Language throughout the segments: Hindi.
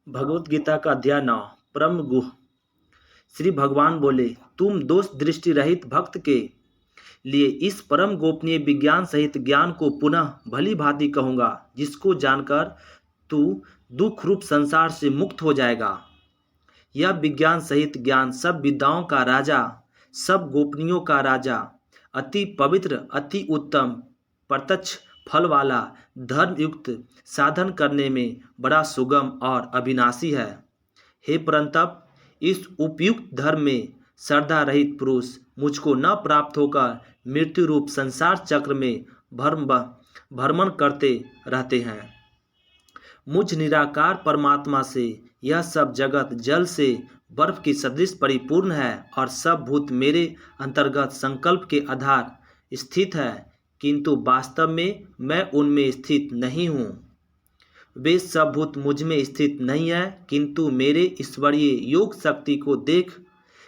भगवत गीता का अध्याय 9 परम गुह। श्री भगवान बोले, तुम दोष दृष्टि रहित भक्त के लिए इस परम गोपनीय विज्ञान सहित ज्ञान को पुनः भली भांति कहूँगा, जिसको जानकर तू दुख रूप संसार से मुक्त हो जाएगा। यह विज्ञान सहित ज्ञान सब विद्याओं का राजा, सब गोपनीयों का राजा, अति पवित्र, अति उत्तम, प्रत्यक्ष फल वाला, धर्मयुक्त, साधन करने में बड़ा सुगम और अविनाशी है। हे परंतप, इस उपयुक्त धर्म में श्रद्धा रहित पुरुष मुझको न प्राप्त होकर मृत्यु रूप संसार चक्र में भ्रमण करते रहते हैं। मुझ निराकार परमात्मा से यह सब जगत जल से बर्फ की सदृश परिपूर्ण है और सब भूत मेरे अंतर्गत संकल्प के आधार स्थित है, किंतु वास्तव में मैं उनमें स्थित नहीं हूँ। वे सब भूत मुझ में स्थित नहीं है, किंतु मेरे ईश्वरीय योग शक्ति को देख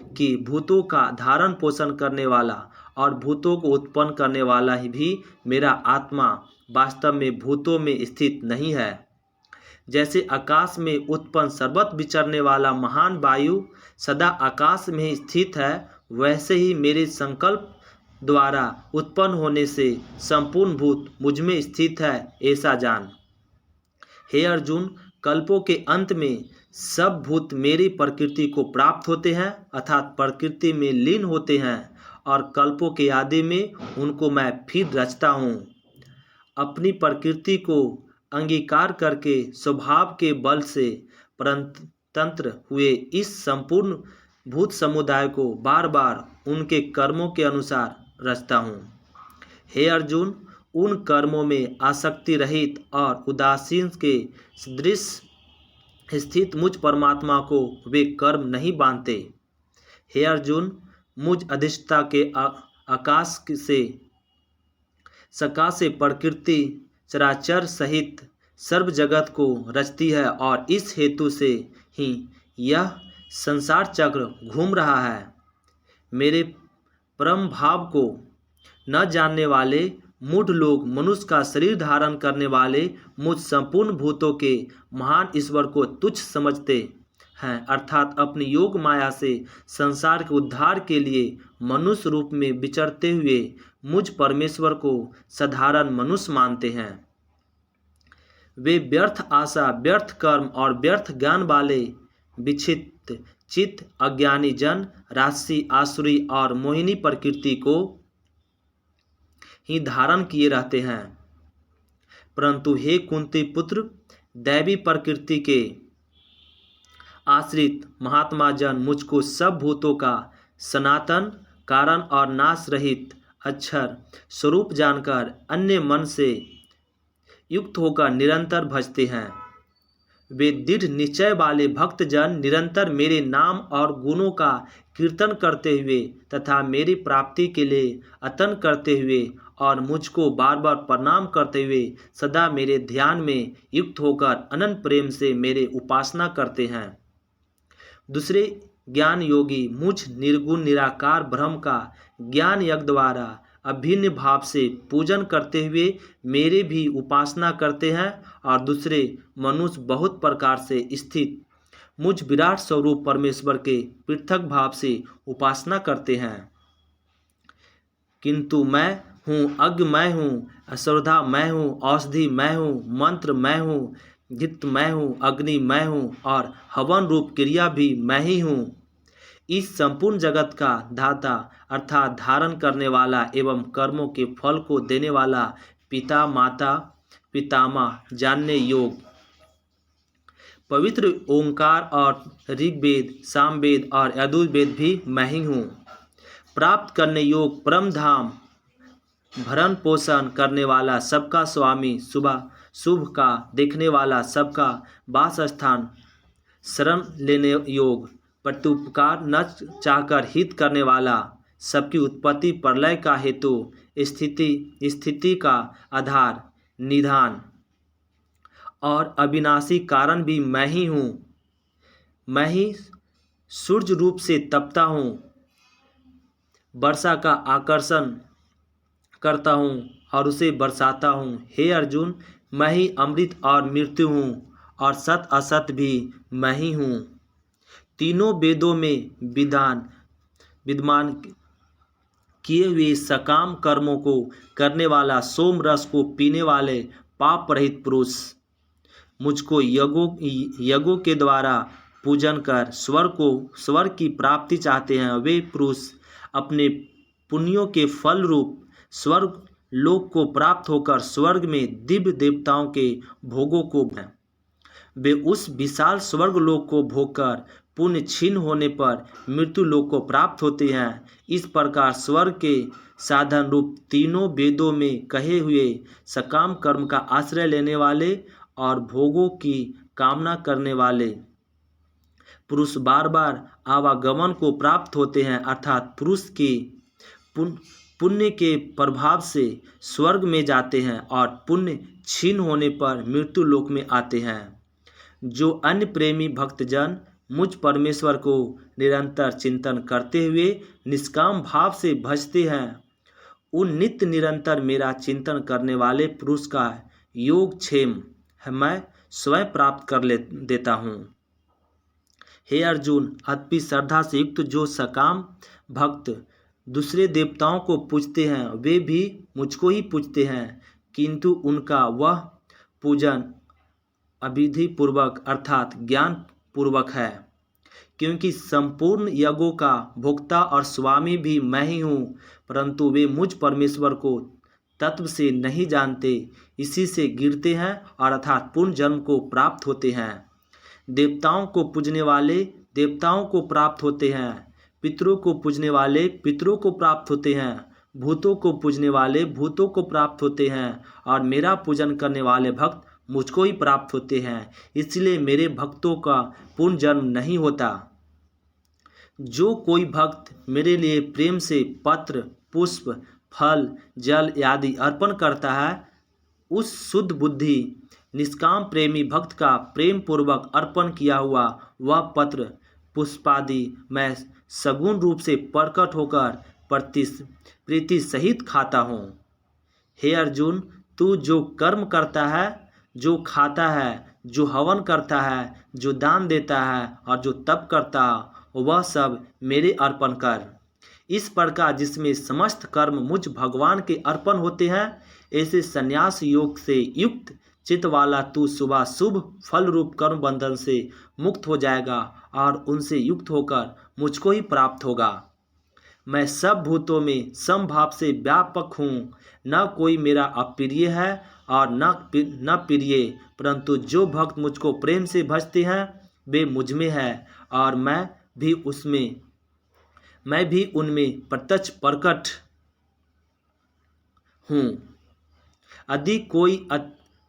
कि भूतों का धारण पोषण करने वाला और भूतों को उत्पन्न करने वाला ही भी मेरा आत्मा वास्तव में भूतों में स्थित नहीं है। जैसे आकाश में उत्पन्न सर्वत्र विचरने वाला महान वायु सदा आकाश में ही स्थित है, वैसे ही मेरे संकल्प द्वारा उत्पन्न होने से संपूर्ण भूत मुझ में स्थित है, ऐसा जान। हे अर्जुन, कल्पों के अंत में सब भूत मेरी प्रकृति को प्राप्त होते हैं, अर्थात प्रकृति में लीन होते हैं, और कल्पों के आदि में उनको मैं फिर रचता हूँ। अपनी प्रकृति को अंगीकार करके स्वभाव के बल से परतंत्र हुए इस संपूर्ण भूत समुदाय को बार बार उनके कर्मों के अनुसार रचता हूँ। हे अर्जुन, उन कर्मों में आसक्ति रहित और उदासीन के सदृश स्थित मुझ परमात्मा को वे कर्म नहीं बांधते। हे अर्जुन, मुझ अधिष्ठता के आकाश से सकाश से प्रकृति चराचर सहित सर्व जगत को रचती है, और इस हेतु से ही यह संसार चक्र घूम रहा है। मेरे परम भाव को न जानने वाले मूढ़ लोग मनुष्य का शरीर धारण करने वाले मुझ संपूर्ण भूतों के महान ईश्वर को तुच्छ समझते हैं, अर्थात अपनी योग माया से संसार के उद्धार के लिए मनुष्य रूप में विचरते हुए मुझ परमेश्वर को साधारण मनुष्य मानते हैं। वे व्यर्थ आशा, व्यर्थ कर्म और व्यर्थ ज्ञान वाले विक्षिप्त चित्त अज्ञानी जन राशि आसुरी और मोहिनी प्रकृति को ही धारण किए रहते हैं। परंतु हे कुंती पुत्र, दैवी प्रकृति के आश्रित महात्मा जन मुझको सब भूतों का सनातन कारण और नाश रहित अक्षर स्वरूप जानकर अन्य मन से युक्त होकर निरंतर भजते हैं। वे दृढ़ निश्चय वाले भक्तजन निरंतर मेरे नाम और गुणों का कीर्तन करते हुए तथा मेरी प्राप्ति के लिए अतन करते हुए और मुझको बार बार प्रणाम करते हुए सदा मेरे ध्यान में युक्त होकर अनंत प्रेम से मेरे उपासना करते हैं। दूसरे ज्ञान योगी मुझ निर्गुण निराकार ब्रह्म का ज्ञान यज्ञ द्वारा अभिन्न भाव से पूजन करते हुए मेरे भी उपासना करते हैं, और दूसरे मनुष्य बहुत प्रकार से स्थित मुझ विराट स्वरूप परमेश्वर के पृथक भाव से उपासना करते हैं। किंतु मैं हूँ, अज्ञ मैं हूँ, अश्रद्धा मैं हूँ, औषधि मैं हूँ, मंत्र मैं हूँ, घृत मैं हूँ, अग्नि मैं हूँ, और हवन रूप क्रिया भी मैं ही हूँ। इस संपूर्ण जगत का दाता अर्थात धारण करने वाला एवं कर्मों के फल को देने वाला पिता माता पितामह जानने योग पवित्र ओंकार और ऋग्वेद, सामवेद और यजुर्वेद भी मैं ही हूँ। प्राप्त करने योग परम धाम भरण पोषण करने वाला सबका स्वामी, सुबह शुभ का देखने वाला सबका वास स्थान, शरण लेने योग प्रत्युपकार न चाहकर हित करने वाला, सबकी उत्पत्ति प्रलय का हेतु, स्थिति का आधार, निधान और अविनाशी कारण भी मैं ही हूँ। मैं ही सूर्य रूप से तपता हूँ, वर्षा का आकर्षण करता हूँ और उसे बरसाता हूँ। हे अर्जुन, मैं ही अमृत और मृत्यु हूँ और सत असत भी मैं ही हूँ। तीनों वेदों में विद्यमान किए हुए सकाम कर्मों को करने वाला, सोम रस को पीने वाले पाप रहित पुरुष, मुझको यज्ञों के द्वारा पूजन कर स्वर्ग की प्राप्ति चाहते हैं। वे पुरुष अपने पुण्यों के फल रूप स्वर्ग लोक को प्राप्त होकर स्वर्ग में दिव्य देवताओं के भोगों को वे उस विशाल स्वर्ग लोक को भोगकर पुण्य क्षीण होने पर मृत्यु लोक को प्राप्त होते हैं। इस प्रकार स्वर्ग के साधन रूप तीनों वेदों में कहे हुए सकाम कर्म का आश्रय लेने वाले और भोगों की कामना करने वाले पुरुष बार बार आवागमन को प्राप्त होते हैं, अर्थात पुरुष के पुण्य के प्रभाव से स्वर्ग में जाते हैं और पुण्य क्षीण होने पर मृत्यु लोक में आते हैं। जो अन्य प्रेमी भक्तजन मुझ परमेश्वर को निरंतर चिंतन करते हुए निष्काम भाव से भजते हैं, उन नित्य निरंतर मेरा चिंतन करने वाले पुरुष का योगक्षेम मैं स्वयं प्राप्त कर देता हूँ। हे अर्जुन, अति श्रद्धा से युक्त जो सकाम भक्त दूसरे देवताओं को पूजते हैं वे भी मुझको ही पूजते हैं, किंतु उनका वह पूजन अविधि पूर्वक अर्थात ज्ञान पूर्वक है, क्योंकि संपूर्ण यज्ञों का भोक्ता और स्वामी भी मैं ही हूँ, परंतु वे मुझ परमेश्वर को तत्व से नहीं जानते, इसी से गिरते हैं और अर्थात पुण्य जन्म को प्राप्त होते हैं। देवताओं को पूजने वाले देवताओं को प्राप्त होते हैं, पितरों को पूजने वाले पितरों को प्राप्त होते हैं, भूतों को पूजने वाले भूतों को प्राप्त होते हैं, और मेरा पूजन करने वाले भक्त मुझको ही प्राप्त होते हैं। इसलिए मेरे भक्तों का पुण्य जन्म नहीं होता। जो कोई भक्त मेरे लिए प्रेम से पत्र, पुष्प, फल, जल आदि अर्पण करता है, उस शुद्ध बुद्धि निष्काम प्रेमी भक्त का प्रेम पूर्वक अर्पण किया हुआ वह पत्र पुष्पादि मैं सगुण रूप से प्रकट होकर प्रीति सहित खाता हूँ। हे अर्जुन, तू जो कर्म करता है, जो खाता है, जो हवन करता है, जो दान देता है और जो तप करता है, वह सब मेरे अर्पण कर। इस प्रकार जिसमें समस्त कर्म मुझ भगवान के अर्पण होते हैं, ऐसे संन्यास योग से युक्त चित्त वाला तू सुबह शुभ फल रूप कर्म बंधन से मुक्त हो जाएगा और उनसे युक्त होकर मुझको ही प्राप्त होगा। मैं सब भूतों में समभाव से व्यापक हूँ, न कोई मेरा अप्रिय है और न प्रिय, परंतु जो भक्त मुझको प्रेम से भजते हैं वे मुझ में है और मैं भी उनमें प्रत्यक्ष प्रकट हूँ। यदि कोई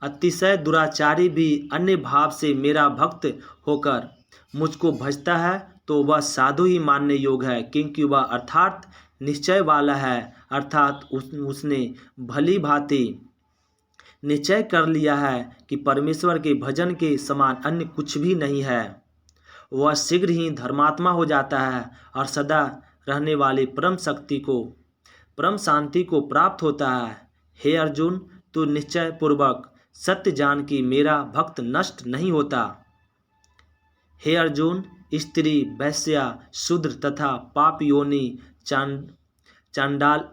अतिशय दुराचारी भी अन्य भाव से मेरा भक्त होकर मुझको भजता है तो वह साधु ही मानने योग्य है, क्योंकि वह अर्थात निश्चय वाला है, अर्थात उसने भली भांति निश्चय कर लिया है कि परमेश्वर के भजन के समान अन्य कुछ भी नहीं है। वह शीघ्र ही धर्मात्मा हो जाता है और सदा रहने वाली परम शांति को प्राप्त होता है। हे अर्जुन, तू निश्चय पूर्वक सत्य जान कि मेरा भक्त नष्ट नहीं होता। हे अर्जुन, स्त्री, वैश्या, शूद्र तथा पाप योनि, चांडाल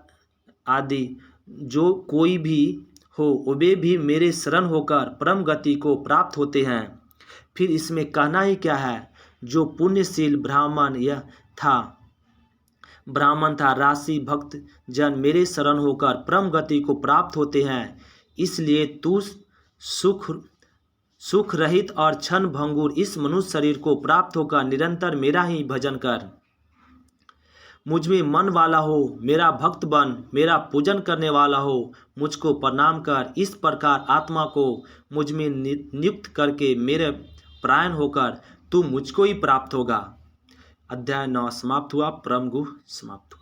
आदि जो कोई भी हो, वे भी मेरे शरण होकर परम गति को प्राप्त होते हैं। फिर इसमें कहना ही क्या है। जो पुण्यशील ब्राह्मण था राशि भक्त जन मेरे शरण होकर परम गति को प्राप्त होते हैं। इसलिए तू सुख रहित और क्षण भंगुर इस मनुष्य शरीर को प्राप्त होकर निरंतर मेरा ही भजन कर। मुझ में मन वाला हो, मेरा भक्त बन, मेरा पूजन करने वाला हो, मुझको प्रणाम कर। इस प्रकार आत्मा को मुझ में नियुक्त करके मेरे परायण होकर तू मुझको ही प्राप्त होगा। अध्याय 9 समाप्त हुआ। परम गुह समाप्त हुआ।